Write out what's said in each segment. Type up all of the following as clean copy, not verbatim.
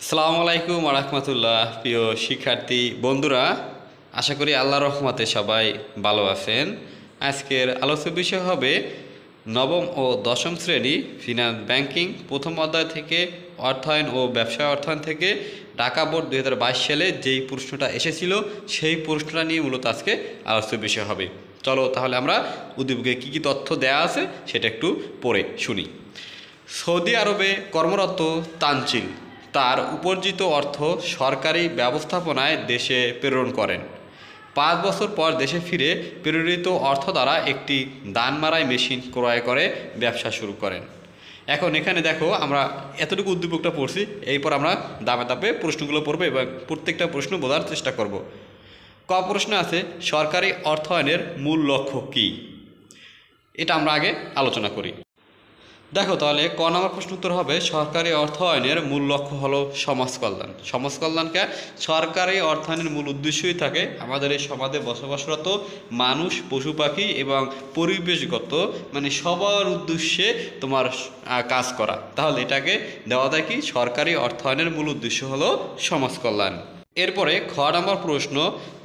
আসসালামু আলাইকুম রাহমাতুল্লাহ। প্রিয় শিক্ষার্থী বন্ধুরা, আশা করি আল্লাহর রহমতে সবাই ভালো আছেন। আজকের আলোচ্য বিষয় হবে নবম ও দশম শ্রেণী ফিনান্স ব্যাংকিং প্রথম অধ্যায় থেকে অর্থায়ন ও ব্যবসায় অর্থায়ন থেকে ঢাকা বোর্ড 2022 সালে যেই প্রশ্নটা এসেছিল সেই প্রশ্নটা নিয়ে মূলত আজকে আলোচ্য বিষয় হবে। চলো তাহলে আমরা উদ্দীপকে কী কী তথ্য দেওয়া আছে সেটা একটু পড়ে শুনি। সৌদি আরবে কর্মরত তানজিল তার উপার্জিত অর্থ সরকারি ব্যবস্থাপনায় দেশে প্রেরণ করেন। 5 বছর পর দেশে ফিরে প্রেরিত অর্থ দ্বারা একটি ধান মাড়াই মেশিন ক্রয় করে ব্যবসা শুরু করেন। এখন এখানে দেখো, আমরা এতটুকু উদ্দীপকটা পড়ছি, এরপর আমরা দাপে দাপে প্রশ্নগুলো পড়বো এবং প্রত্যেকটা প্রশ্ন বোঝার চেষ্টা করব। ক প্রশ্ন আছে সরকারি অর্থায়নের মূল লক্ষ্য কী, এটা আমরা আগে আলোচনা করি। দেখো তাহলে ক নম্বর প্রশ্ন উত্তর হবে সরকারি অর্থায়নের মূল লক্ষ্য হলো সমাজ কল্যাণ। সমাজ কল্যাণকে সরকারি অর্থায়নের মূল উদ্দেশ্যই থাকে আমাদের এই সমাজে বসবাসরত মানুষ, পশু পাখি এবং পরিবেশগত সবার উদ্দেশ্যে তোমার কাজ করা। তাহলে এটাকে দেওয়া যায় কি সরকারি অর্থায়নের মূল উদ্দেশ্য হলো সমাজ কল্যাণ। এরপরে খ নম্বর প্রশ্ন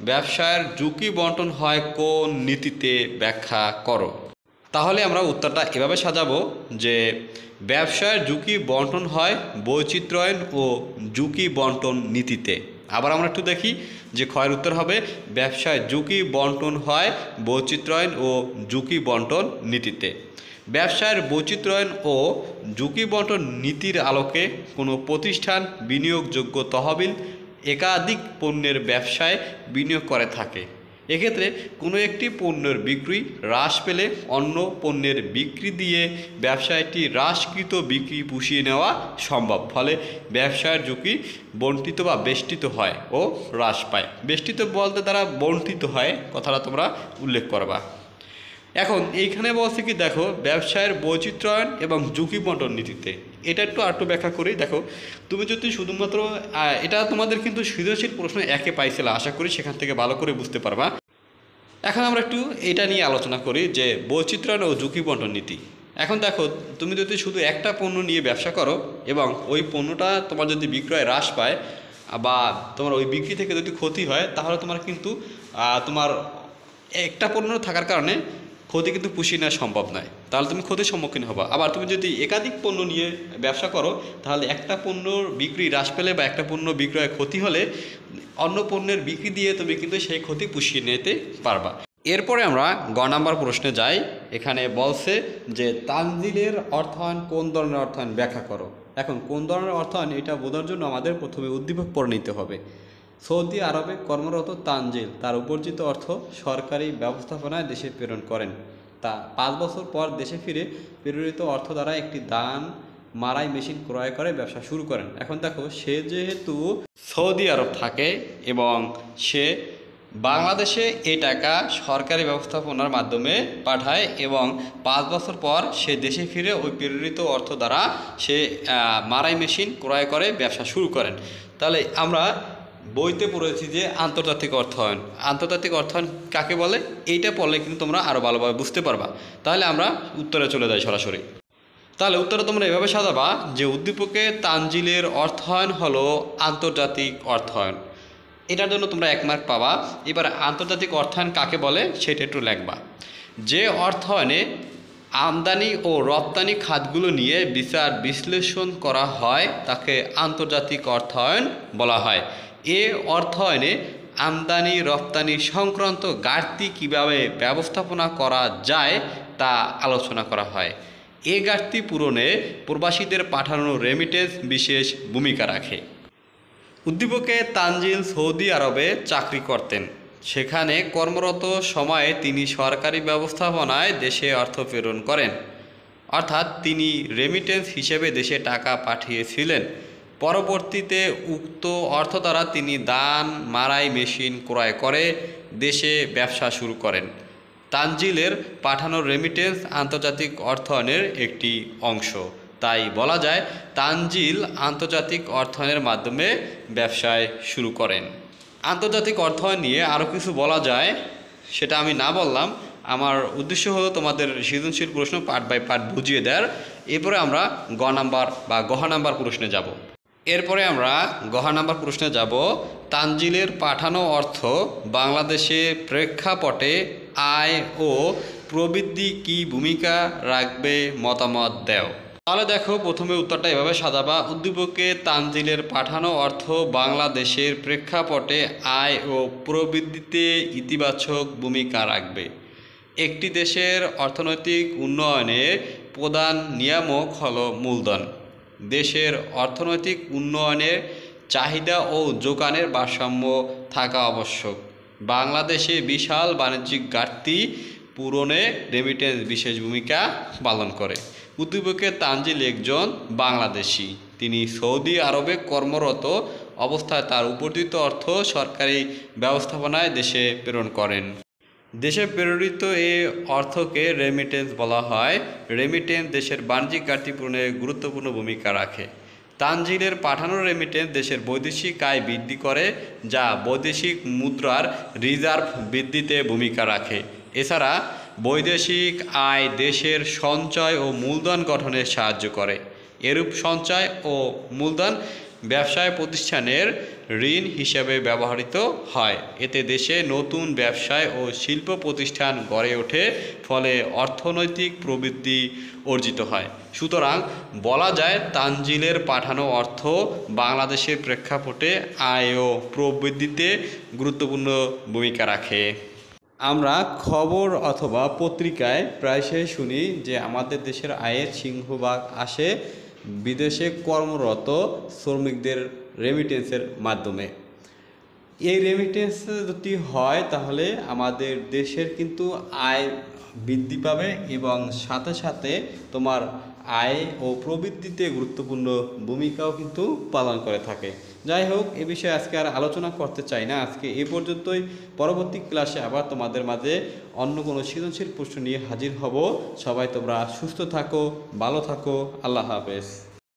ব্যবসায়ের ঝুঁকি বন্টন হয় কোন নীতিতে, ব্যাখ্যা করো। তাহলে আমরা উত্তরটা এভাবে সাজাবো যে ব্যবসার ঝুঁকি বন্টন হয় বৈচিত্র্যায়ন ও ঝুঁকি বন্টন নীতিতে। আবার আমরা একটু দেখি যে ক্ষয়ের উত্তর হবে ব্যবসায় ঝুঁকি বন্টন হয় বৈচিত্র্যায়ন ও ঝুঁকি বন্টন নীতিতে। ব্যবসায়ের বৈচিত্র্যায়ন ও ঝুঁকি বন্টন নীতির আলোকে কোনো প্রতিষ্ঠান বিনিয়োগযোগ্য তহবিল একাধিক পণ্যের ব্যবসায় বিনিয়োগ করে থাকে। এক্ষেত্রে কোনো একটি পণ্যের বিক্রি হ্রাস পেলে অন্য পণ্যের বিক্রি দিয়ে ব্যবসায়টি হ্রাসকৃত বিক্রি পুষিয়ে নেওয়া সম্ভব। ফলে ব্যবসার ঝুঁকি বণ্টিত বা বেষ্টিত হয় ও হ্রাস পায়। বেষ্টিত বলতে তারা বণ্টিত হয়, কথাটা তোমরা উল্লেখ করবা। এখন এইখানে বলছে কি দেখো ব্যবসায়ের বৈচিত্র্যায়ন এবং ঝুঁকি বন্টন নীতিতে, এটা একটু ব্যাখ্যা করি। দেখো তুমি যদি শুধুমাত্র এটা তোমাদের কিন্তু সৃজনশীল প্রশ্ন একে পাইছিল, আশা করি সেখান থেকে ভালো করে বুঝতে পারবা। এখন আমরা একটু এটা নিয়ে আলোচনা করি যে বৈচিত্র্যায়ন ও ঝুঁকি বন্টন নীতি। এখন দেখো তুমি যদি শুধু একটা পণ্য নিয়ে ব্যবসা করো এবং ওই পণ্যটা তোমার যদি বিক্রয় হ্রাস পায় বা তোমার ওই বিক্রি থেকে যদি ক্ষতি হয়, তাহলে তোমার কিন্তু তোমার একটা পণ্য থাকার কারণে ক্ষতি কিন্তু পুষিয়ে নেওয়া সম্ভব নয়, তাহলে তুমি ক্ষতির সম্মুখীন হবা। আবার তুমি যদি একাধিক পণ্য নিয়ে ব্যবসা করো, তাহলে একটা পণ্যর বিক্রি হ্রাস পেলে বা একটা পণ্য বিক্রয় ক্ষতি হলে অন্য পণ্যের বিক্রি দিয়ে তুমি কিন্তু সেই ক্ষতি পুষিয়ে নিতে পারবা। এরপরে আমরা গ নাম্বার প্রশ্নে যাই। এখানে বলছে যে তানজিলের অর্থায়ন কোন ধরনের অর্থায়ন, ব্যাখ্যা করো। এখন কোন ধরনের অর্থায়ন এটা বোঝার জন্য আমাদের প্রথমে উদ্দীপক পড়ে নিতে হবে। সৌদি আরবে কর্মরত তানজিল তার উপার্জিত অর্থ সরকারি ব্যবস্থাপনায় দেশে প্রেরণ করেন। তা 5 বছর পর দেশে ফিরে প্রেরিত অর্থ দ্বারা একটি ধান মাড়াই মেশিন ক্রয় করে ব্যবসা শুরু করেন। এখন দেখো সে যেহেতু সৌদি আরব থাকে এবং সে বাংলাদেশে এই টাকা সরকারি ব্যবস্থাপনার মাধ্যমে পাঠায় এবং 5 বছর পর সে দেশে ফিরে ওই প্রেরিত অর্থ দ্বারা সে মাড়াই মেশিন ক্রয় করে ব্যবসা শুরু করেন। তাহলে আমরা বইতে পড়েছি যে আন্তর্জাতিক অর্থায়ন। আন্তর্জাতিক অর্থায়ন কাকে বলে এইটা পড়লে কিন্তু তোমরা আরও ভালোভাবে বুঝতে পারবা। তাহলে আমরা উত্তরে চলে যাই সরাসরি। তাহলে উত্তরে তোমরা এভাবে সাজাবা যে উদ্দীপকে তানজিলের অর্থায়ন হলো আন্তর্জাতিক অর্থায়ন, এটার জন্য তোমরা 1 মার্ক পাবা। এবার আন্তর্জাতিক অর্থায়ন কাকে বলে সেটা একটু লেখবা। যে অর্থায়নে আমদানি ও রপ্তানি খাতগুলো নিয়ে বিচার বিশ্লেষণ করা হয় তাকে আন্তর্জাতিক অর্থায়ন বলা হয়। এ অর্থায়নে আমদানি রপ্তানি সংক্রান্ত ঘাটতি কীভাবে ব্যবস্থাপনা করা যায় তা আলোচনা করা হয়। এ ঘাটতি পূরণে প্রবাসীদের পাঠানো রেমিটেন্স বিশেষ ভূমিকা রাখে। উদ্দীপকে তানজিল সৌদি আরবে চাকরি করতেন। সেখানে কর্মরত সময়ে তিনি সরকারি ব্যবস্থাপনায় দেশে অর্থ প্রেরণ করেন, অর্থাৎ তিনি রেমিটেন্স হিসেবে দেশে টাকা পাঠিয়েছিলেন। পরবর্তীতে উক্ত অর্থ দ্বারা তিনি ধান মাড়াই মেশিন ক্রয় করে দেশে ব্যবসা শুরু করেন। তানজিলের পাঠানো রেমিটেন্স আন্তর্জাতিক অর্থায়নের একটি অংশ, তাই বলা যায় তানজিল আন্তর্জাতিক অর্থায়নের মাধ্যমে ব্যবসায় শুরু করেন। আন্তর্জাতিক অর্থায়ন নিয়ে আরও কিছু বলা যায়, সেটা আমি না বললাম। আমার উদ্দেশ্য হলো তোমাদের সৃজনশীল প্রশ্ন পার্ট বাই পার্ট বুঝিয়ে দেওয়ার। এরপরে আমরা গ নাম্বার বা গহ নাম্বার প্রশ্নে যাব। এরপরে আমরা গহা নাম্বার প্রশ্নে যাব। তানজিলের পাঠানো অর্থ বাংলাদেশে প্রেক্ষাপটে আয় ও প্রবৃদ্ধি কী ভূমিকা রাখবে, মতামত দেও। তাহলে দেখো, প্রথমে উত্তরটা এভাবে সাজাবা। উদ্দীপকে তানজিলের পাঠানো অর্থ বাংলাদেশের প্রেক্ষাপটে আয় ও প্রবৃদ্ধিতে ইতিবাচক ভূমিকা রাখবে। একটি দেশের অর্থনৈতিক উন্নয়নে প্রধান নিয়ামক হল মূলধন। দেশের অর্থনৈতিক উন্নয়নের চাহিদা ও যোগানের ভারসাম্য থাকা আবশ্যক। বাংলাদেশে বিশাল বাণিজ্যিক ঘাটতি পূরণে রেমিটেন্স বিশেষ ভূমিকা পালন করে। উদ্দীপকে তানজিল একজন বাংলাদেশি। তিনি সৌদি আরবে কর্মরত অবস্থায় তার উপার্জিত অর্থ সরকারি ব্যবস্থাপনায় দেশে প্রেরণ করেন। দেশে প্রেরিত এই অর্থকে রেমিটেন্স বলা হয়। রেমিটেন্স দেশের বাণিজ্যিক ঘাটতি পূরণে গুরুত্বপূর্ণ ভূমিকা রাখে। তানজিলের পাঠানো রেমিটেন্স দেশের বৈদেশিক আয় বৃদ্ধি করে, যা বৈদেশিক মুদ্রার রিজার্ভ বৃদ্ধিতে ভূমিকা রাখে। এছাড়া বৈদেশিক আয় দেশের সঞ্চয় ও মূলধন গঠনে সাহায্য করে। এরূপ সঞ্চয় ও মূলধন ব্যবসায় প্রতিষ্ঠানের ঋণ হিসেবে ব্যবহৃত হয়। এতে দেশে নতুন ব্যবসায় ও শিল্প প্রতিষ্ঠান গড়ে ওঠে, ফলে অর্থনৈতিক প্রবৃদ্ধি অর্জিত হয়। সুতরাং বলা যায়, তানজিলের পাঠানো অর্থ বাংলাদেশের প্রেক্ষাপটে আয় ও প্রবৃদ্ধিতে গুরুত্বপূর্ণ ভূমিকা রাখে। আমরা খবর অথবা পত্রিকায় প্রায়শই শুনি যে আমাদের দেশের আয়ের সিংহভাগ আসে বিদেশে কর্মরত শ্রমিকদের রেমিটেন্সের মাধ্যমে। এই রেমিটেন্স যদি হয় তাহলে আমাদের দেশের কিন্তু আয় বৃদ্ধি পাবে এবং সাথে সাথে তোমার আয় ও প্রবৃদ্ধিতে গুরুত্বপূর্ণ ভূমিকাও কিন্তু পালন করে থাকে। যাই হোক, এ বিষয়ে আজকে আর আলোচনা করতে চাই না। আজকে এ পর্যন্তই। পরবর্তী ক্লাসে আবার তোমাদের মাঝে অন্য কোনো সৃজনশীল প্রশ্ন নিয়ে হাজির হব। সবাই তোমরা সুস্থ থাকো, ভালো থাকো। আল্লাহ হাফেজ।